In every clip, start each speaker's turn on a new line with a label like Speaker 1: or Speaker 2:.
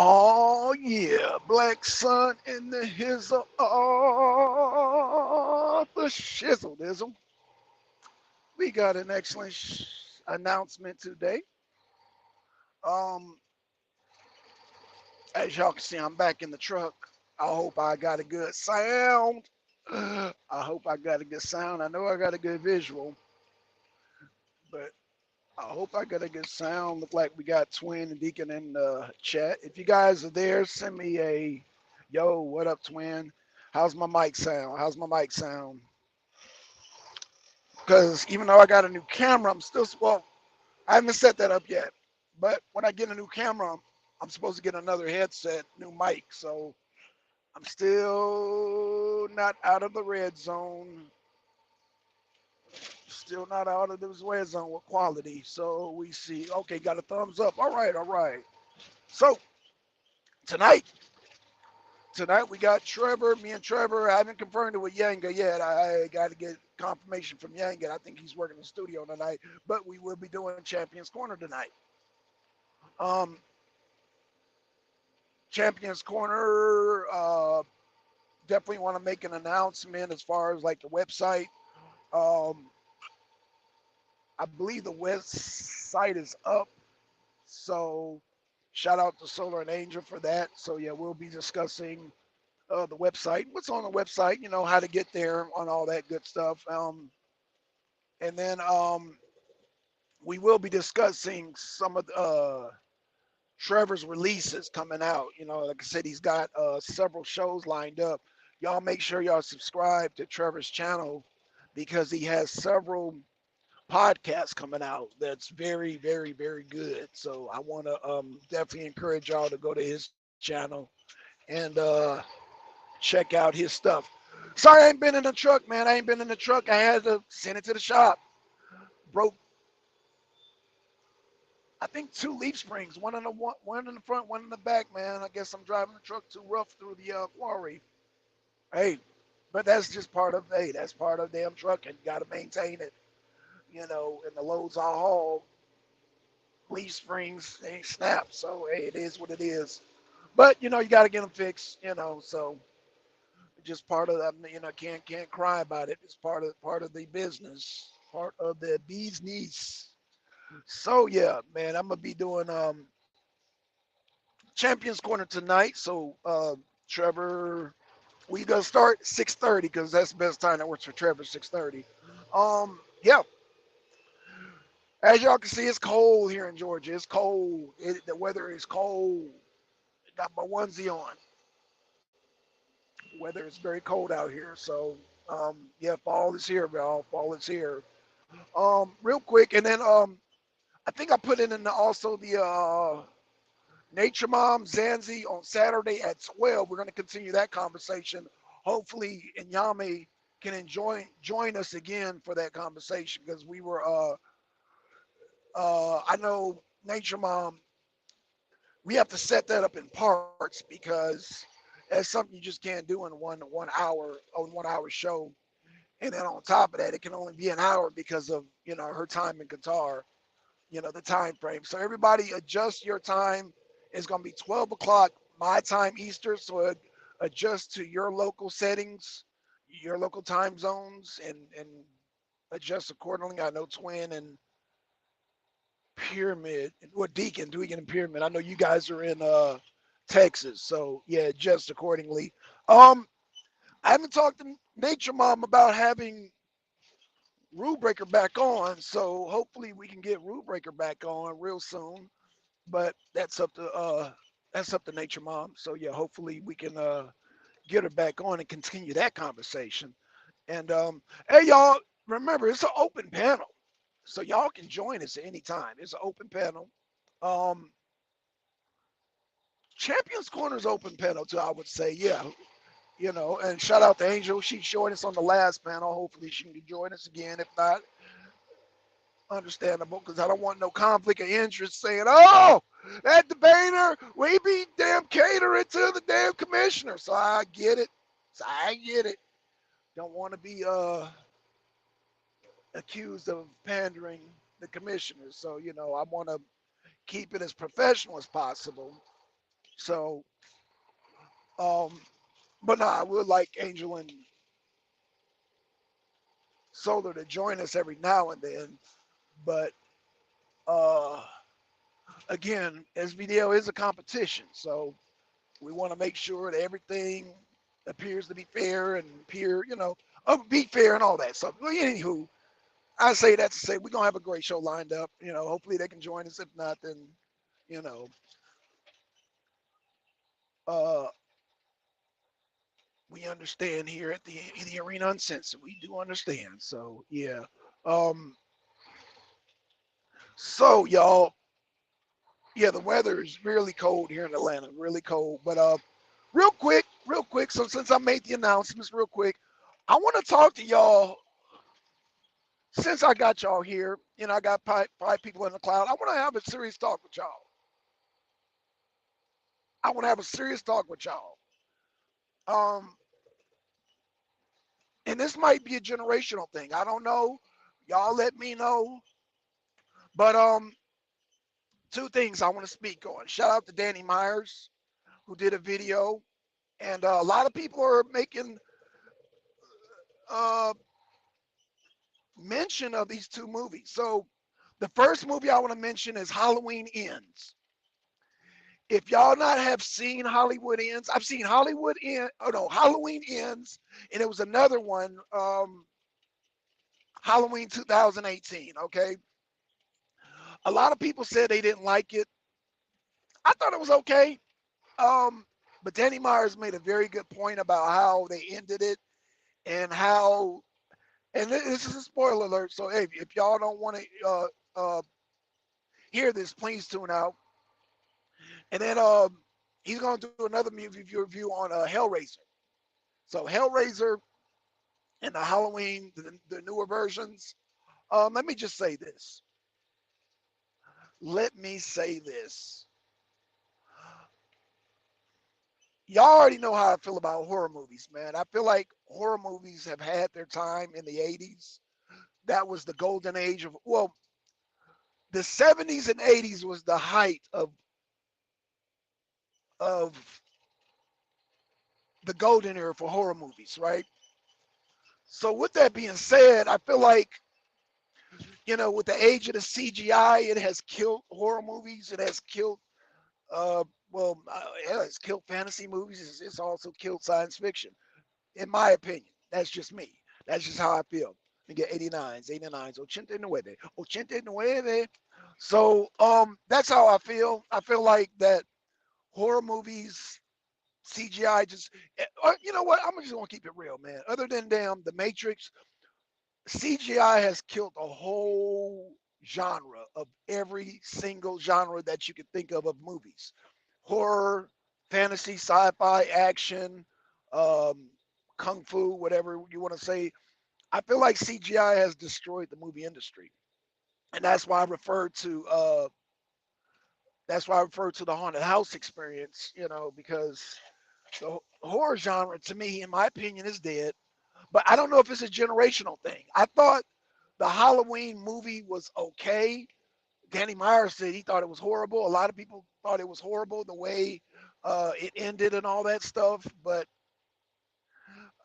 Speaker 1: Oh yeah, Blackson in the hizzle, oh the shizzle dizzle. We got an excellent announcement today. Um, as y'all can see, I'm back in the truck. I hope I got a good sound. I hope I got a good sound. I know I got a good visual, but I hope I got a good sound. Look like we got Twin and Deacon in the chat. If you guys are there, send me a yo, what up, Twin? How's my mic sound? How's my mic sound? Because even though I got a new camera, I'm still, well, I haven't set that up yet. But when I get a new camera, I'm supposed to get another headset, new mic. So I'm still not out of the red zone. Still not out of this red zone with quality. So we see. Okay, got a thumbs up. All right, all right. So tonight, tonight we got Trevor. Me and Trevor. I haven't confirmed it with Yanga yet. I got to get confirmation from Yanga. I think he's working in the studio tonight. But we will be doing Champions Corner tonight. Um, Champions Corner. Definitely want to make an announcement as far as like the website. Um, I believe the website is up. So shout out to Solar and Angel for that. So yeah, we'll be discussing the website, what's on the website, how to get there on all that good stuff. And then we will be discussing some of Trevor's releases coming out. Like I said, he's got several shows lined up. Y'all make sure y'all subscribe to Trevor's channel because he has several podcasts coming out that's very, very, very good. So I want to definitely encourage y'all to go to his channel and check out his stuff. Sorry, I ain't been in the truck, man. I ain't been in the truck. I had to send it to the shop. Broke, I think two leaf springs, one in the front, one in the back, man. I guess I'm driving the truck too rough through the quarry. Hey, but that's just part of that's part of damn trucking. Got to maintain it, and the loads I haul, leaf springs they snap. So hey, it is what it is. But you got to get them fixed. So just part of that. Can't cry about it. It's part of the business, part of the bee's knees. So yeah, man, I'm gonna be doing Champions Corner tonight. So Trevor, we gonna start 6:30 because that's the best time that works for Trevor. 6:30. Yeah. As y'all can see, it's cold here in Georgia. It's cold. The weather is cold. Got my onesie on. Weather is very cold out here. So yeah, fall is here, y'all. Fall is here. Real quick, and then I think I put in also the Nature Mom Zanzi on Saturday at 12. We're going to continue that conversation. Hopefully, Inyame can join us again for that conversation because we were. I know Nature Mom. We have to set that up in parts because that's something you just can't do in one hour show. And then on top of that, it can only be an hour because of her time in Qatar. The time frame. So everybody adjust your time. It's going to be 12 o'clock my time Eastern. So adjust to your local settings, your local time zones, and adjust accordingly. I know Twin and Pyramid, what Deacon and Pyramid. I know you guys are in Texas. So yeah, adjust accordingly. Um, I haven't talked to Nature Mom about having Rule Breaker back on. So hopefully we can get Rule Breaker back on real soon. But that's up to Nature Mom. So yeah, hopefully we can get her back on and continue that conversation. And hey y'all, remember it's an open panel, so y'all can join us at any time. It's an open panel. Um, Champions Corner's open panel too. I would say yeah. And shout out to Angel. She joined us on the last panel. Hopefully she can join us again. If not, understandable because I don't want no conflict of interest saying, oh, that debater, we be damn catering to the damn commissioner. So I get it. So I get it. Don't want to be accused of pandering the commissioner. So, I want to keep it as professional as possible. So, um, but no, I would like Angel and Solar to join us every now and then. But uh, again, SVDL is a competition, so we want to make sure that everything appears to be fair and appear, be fair and all that. So, well, anywho, I say that to say we're gonna have a great show lined up. Hopefully they can join us. If not, then you know, uh, we understand here at the Arena Uncensored. We do understand. So yeah. Um, so y'all, yeah, the weather is really cold here in Atlanta, really cold. But real quick. So since I made the announcements, real quick, I want to talk to y'all. Since I got y'all here, I got five people in the cloud. I want to have a serious talk with y'all. I want to have a serious talk with y'all. Um, and this might be a generational thing. I don't know. Y'all let me know. But two things I want to speak on. Shout out to Danny Myers who did a video, and a lot of people are making uh, mention of these two movies. So the first movie I want to mention is Halloween Ends. If y'all not have seen Hollywood Ends, I've seen Halloween Ends, and it was another one, Halloween 2018. Okay, a lot of people said they didn't like it. I thought it was okay. Um, but Danny Myers made a very good point about how they ended it and how. And this is a spoiler alert. So hey, if y'all don't want to hear this, please tune out. And then he's going to do another movie review on Hellraiser. So Hellraiser and the Halloween, the newer versions. Let me just say this. Let me say this. Y'all already know how I feel about horror movies, man. I feel like horror movies have had their time in the 80s. That was the golden age of, well, the 70s and 80s was the height of the golden era for horror movies, right? So with that being said, I feel like, with the age of the CGI, it has killed horror movies. It has killed, uh, it's killed fantasy movies. It's also killed science fiction, in my opinion. That's just me. That's just how I feel. You get 89s, 89s, 89, 89. So that's how I feel. I feel like that horror movies, CGI just, you know what? I'm just gonna keep it real, man. Other than damn The Matrix, CGI has killed a whole genre of every single genre that you could think of movies: horror, fantasy, sci-fi, action, um, kung fu, whatever you want to say. I feel like CGI has destroyed the movie industry, and that's why I refer to the haunted house experience. Because the horror genre, to me, in my opinion, is dead. But I don't know if it's a generational thing. I thought the Halloween movie was okay. Danny Myers said he thought it was horrible. A lot of people thought it was horrible the way it ended and all that stuff. But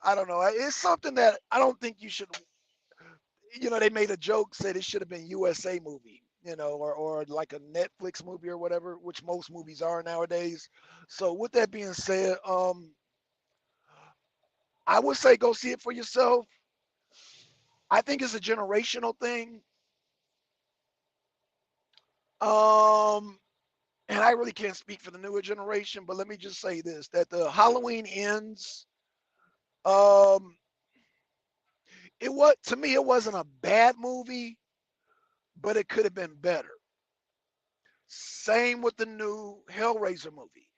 Speaker 1: I don't know. It's something that I don't think you should. They made a joke, said it should have been USA movie, or like a Netflix movie or whatever, which most movies are nowadays. So with that being said, I would say go see it for yourself. I think it's a generational thing. Um, and I really can't speak for the newer generation, but let me just say this: that the Halloween Ends, um, to me, it wasn't a bad movie, but it could have been better. Same with the new Hellraiser movie.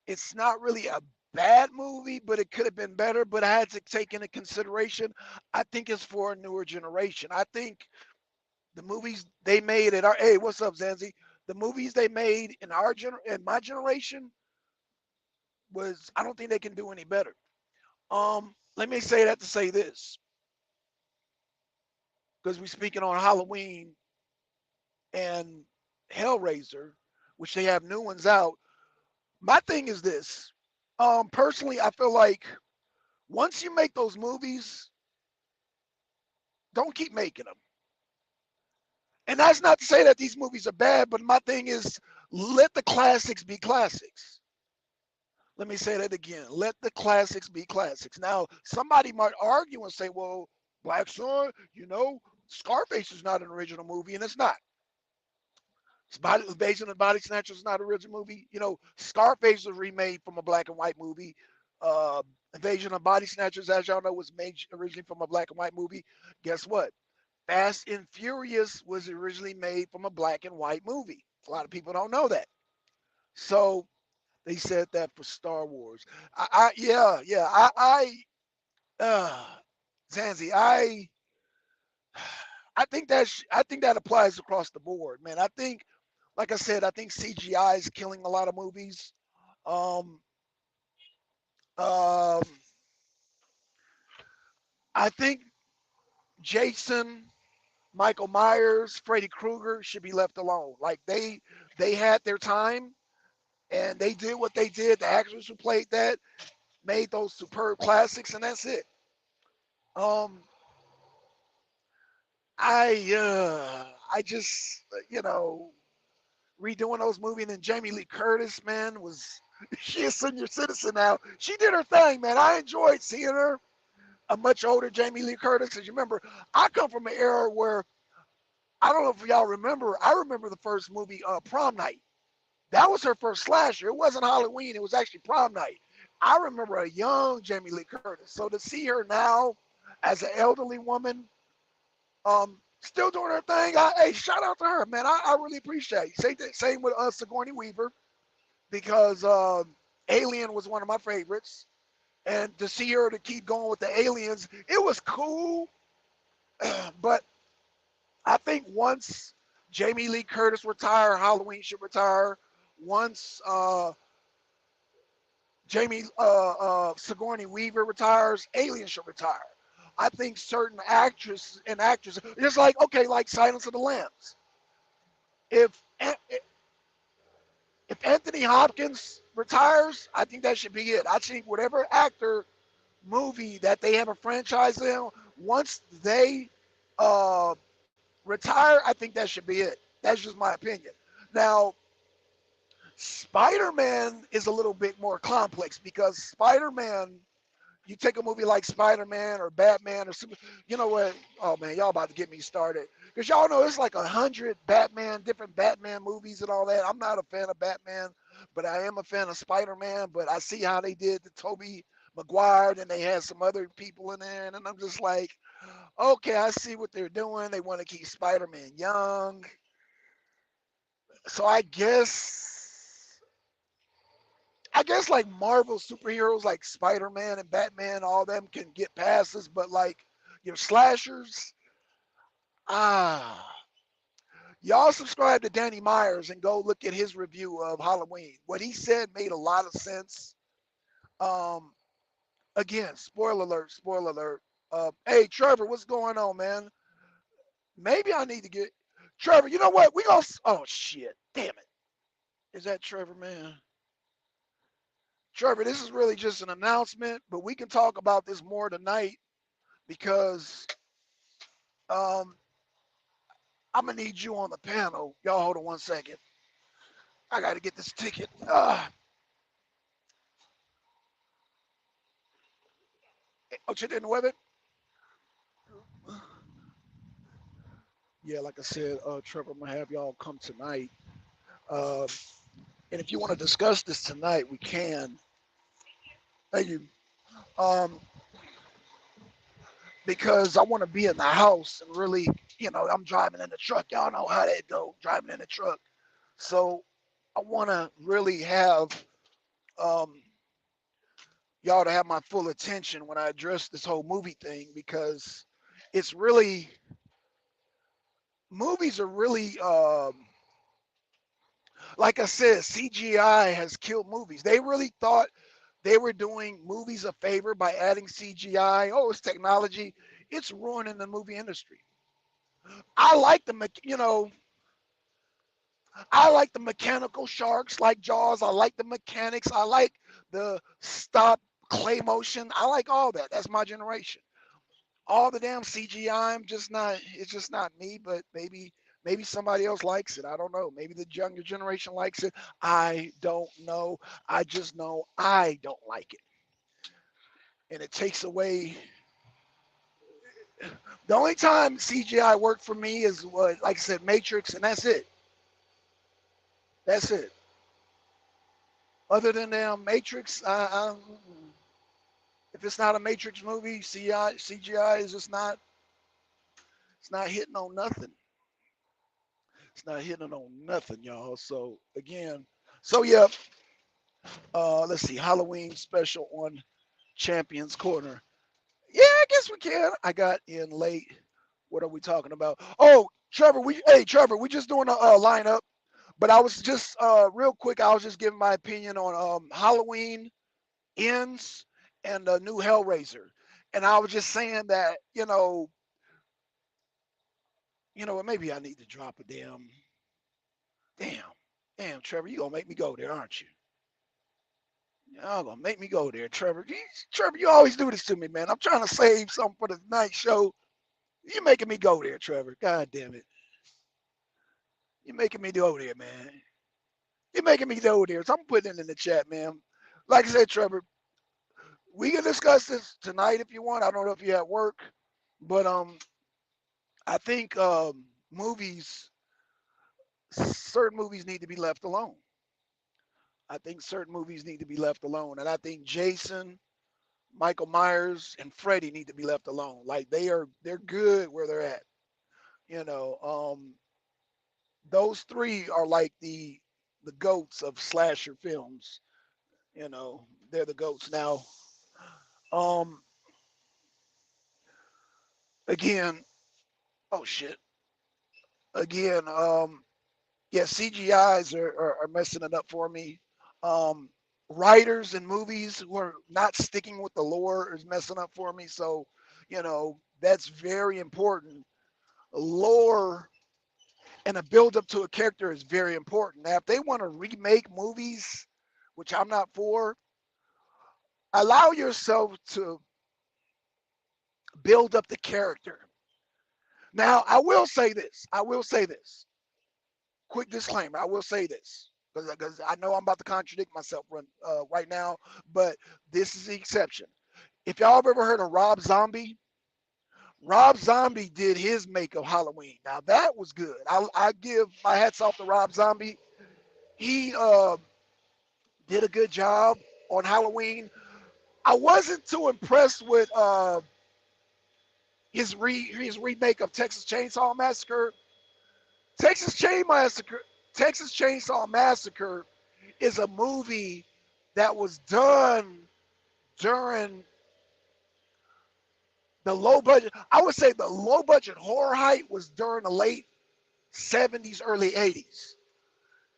Speaker 1: It's not really a bad movie, but it could have been better. But I had to take into consideration, I think it's for a newer generation. I think the movies they made at our, hey, what's up, Zanzi? The movies they made in my generation I don't think they can do any better. Let me say that to say this, because we're speaking on Halloween and Hellraiser, which they have new ones out. My thing is this. Personally, I feel like once you make those movies, don't keep making them. And that's not to say that these movies are bad, but my thing is let the classics be classics. Let me say that again. Let the classics be classics. Now, somebody might argue and say, well, Blackson, Scarface is not an original movie, and it's not. Invasion of the Body Snatchers is not an original movie. Scarface was remade from a black and white movie. Uh, Invasion of Body Snatchers, as y'all know, was made originally from a black and white movie. Guess what? Fast and Furious was originally made from a black and white movie. A lot of people don't know that. So they said that for Star Wars. Yeah. Uh, Zanzi, I think that applies across the board, man. Like I said, I think CGI is killing a lot of movies. Um, um, I think Jason, Michael Myers, Freddy Krueger should be left alone. Like they had their time and they did what they did. The actors who played that made those superb classics, and that's it. Um, I just redoing those movies, and Jamie Lee Curtis, man, was she a senior citizen now. She did her thing, man. I enjoyed seeing her. A much older Jamie Lee Curtis. Because you remember, I come from an era where I don't know if y'all remember. I remember the first movie, Prom Night. That was her first slasher. It wasn't Halloween. It was actually Prom Night. I remember a young Jamie Lee Curtis. So to see her now as an elderly woman, still doing her thing, hey, shout out to her, man. I really appreciate it. Same with Sigourney Weaver because Alien was one of my favorites. And to see her to keep going with the aliens, it was cool. But I think once Jamie Lee Curtis retire, Halloween should retire. Once Sigourney Weaver retires, Alien should retire. I think certain actresses and actors, just like okay, like Silence of the Lambs. If if Anthony Hopkins retires, I think that should be it. I think whatever actor movie that they have a franchise in, once they uh, retire, I think that should be it. That's just my opinion. Now, Spider-Man is a little bit more complex because Spider-Man, you take a movie like Spider-Man or Batman or Super, you know what? Oh man, y'all about to get me started because y'all know it's like 100 different Batman movies and all that. I'm not a fan of Batman, but I am a fan of Spider-Man. But I see how they did the Tobey Maguire, and they had some other people in there, and I'm just like, okay, I see what they're doing. They want to keep Spider-Man young. So I guess like Marvel superheroes like Spider-Man and Batman, all them can get passes, but like your slashers, ah, y'all subscribe to Danny Myers and go look at his review of Halloween. What he said made a lot of sense. Um, Again, spoiler alert, spoiler alert. Hey Trevor, what's going on, man? Maybe I need to get Trevor. You know what? We gonna. Oh shit! Damn it! Is that Trevor, man? Trevor, this is really just an announcement, but we can talk about this more tonight because um, I'm gonna need you on the panel. Y'all hold on one second. I gotta get this ticket. 89. Yeah, like I said, Trevor, I'm gonna have y'all come tonight. Um, and if you want to discuss this tonight, we can. Thank you. Um, because I want to be in the house and really, I'm driving in the truck. Y'all know how that go, driving in the truck. So I want to really have um, y'all to have my full attention when I address this whole movie thing because it's really movies are really like I said, CGI has killed movies. They really thought they were doing movies a favor by adding CGI. Oh, it's technology. It's ruining the movie industry. I like the I like the mechanical sharks like Jaws. I like the mechanics. I like the stop clay motion. I like all that. That's my generation. All the damn CGI, I'm just not. It's just not me. But maybe somebody else likes it. I don't know. Maybe the younger generation likes it. I don't know. I just know I don't like it, and it takes away. The only time CGI worked for me is what, like I said, Matrix, and that's it. That's it. Other than Matrix, if it's not a Matrix movie, CGI is just not. It's not hitting on nothing. It's not hitting on nothing, y'all. So again, so yeah. Let's see, Halloween special on Champions Corner. Yeah, I guess we can. I got in late. What are we talking about? Oh, Trevor, Trevor, we just doing a lineup. But I was just real quick. I was just giving my opinion on Halloween Ends and the new Hellraiser, and I was just saying that maybe I need to drop a damn, damn, Trevor, you gonna make me go there, aren't you? Y'all gonna make me go there, Trevor. Trevor, you always do this to me, man. I'm trying to save something for the night show. You're making me go there, Trevor. God damn it. You're making me go there, man. You're making me go there. So I'm putting it in the chat, man. Like I said, Trevor, we can discuss this tonight if you want. I don't know if you're at work, but I think movies, certain movies need to be left alone. I think certain movies need to be left alone, and I think Jason, Michael Myers, and Freddy need to be left alone. Like they're good where they're at. You know, those three are like the goats of slasher films. They're the goats now. Um, again, oh shit. Again, yeah, CGIs are messing it up for me. Um, Writers in movies who are not sticking with the lore is messing up for me. So, that's very important. Lore and a build up to a character is very important. Now, if they want to remake movies, which I'm not for, allow yourself to build up the character. Now, I will say this. I will say this. Quick disclaimer. I will say this because I know I'm about to contradict myself right now, but this is the exception. If y'all have ever heard of Rob Zombie, Rob Zombie did his make of Halloween. Now that was good. I give my hats off to Rob Zombie. He did a good job on Halloween. I wasn't too impressed with his remake of Texas Chainsaw Massacre. Texas Chain Massacre. Texas Chainsaw Massacre is a movie that was done during the low budget. I would say the low budget horror height was during the late 70s, early 80s.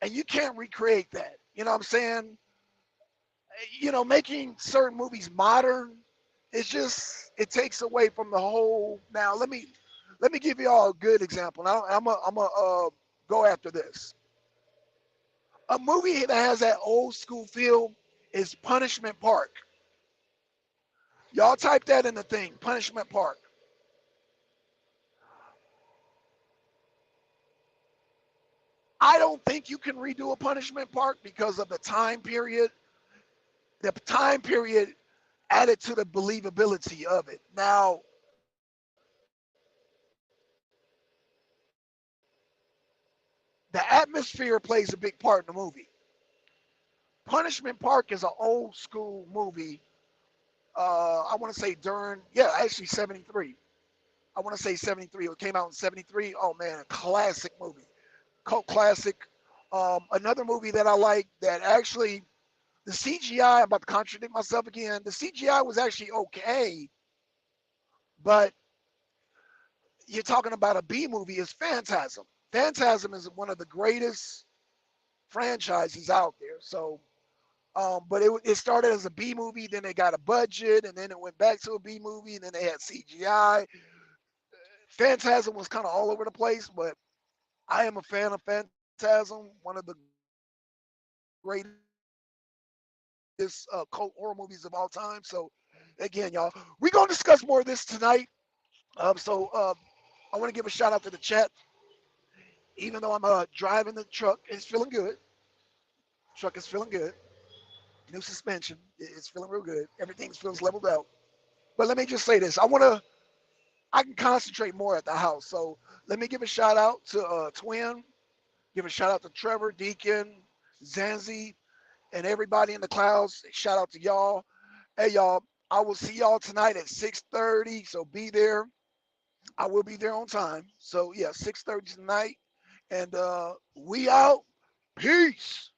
Speaker 1: And you can't recreate that. You know what I'm saying? Making certain movies modern, it takes away from the whole. Now, let me give you all a good example. Now, I'm going to go after this. A movie that has that old school feel is Punishment Park. Y'all type that in the thing, Punishment Park. I don't think you can redo a Punishment Park because of the time period. The time period added to the believability of it. Now, the atmosphere plays a big part in the movie. Punishment Park is an old school movie. I want to say actually 73. I want to say 73. It came out in 73. Oh man, a classic movie. Cult classic. Another movie that I like that actually the CGI, I'm about to contradict myself again. The CGI was actually okay, but you're talking about a B movie is Phantasm. Phantasm is one of the greatest franchises out there. So, but it started as a B movie, then they got a budget, and then it went back to a B movie, and then they had CGI. Phantasm was kind of all over the place, but I am a fan of Phantasm. Phantasm, one of the greatest cult horror movies of all time. So, again, y'all, we're gonna discuss more of this tonight. I want to give a shout out to the chat. Even though I'm driving the truck, it's feeling good. Truck is feeling good. New suspension, it's feeling real good. Everything feels leveled out. But let me just say this: I can concentrate more at the house. So let me give a shout out to Twin. Give a shout out to Trevor, Deacon, Zanzi, and everybody in the clouds. Shout out to y'all. Hey y'all, I will see y'all tonight at 6:30. So be there. I will be there on time. So yeah, 6:30 tonight. And we out. Peace.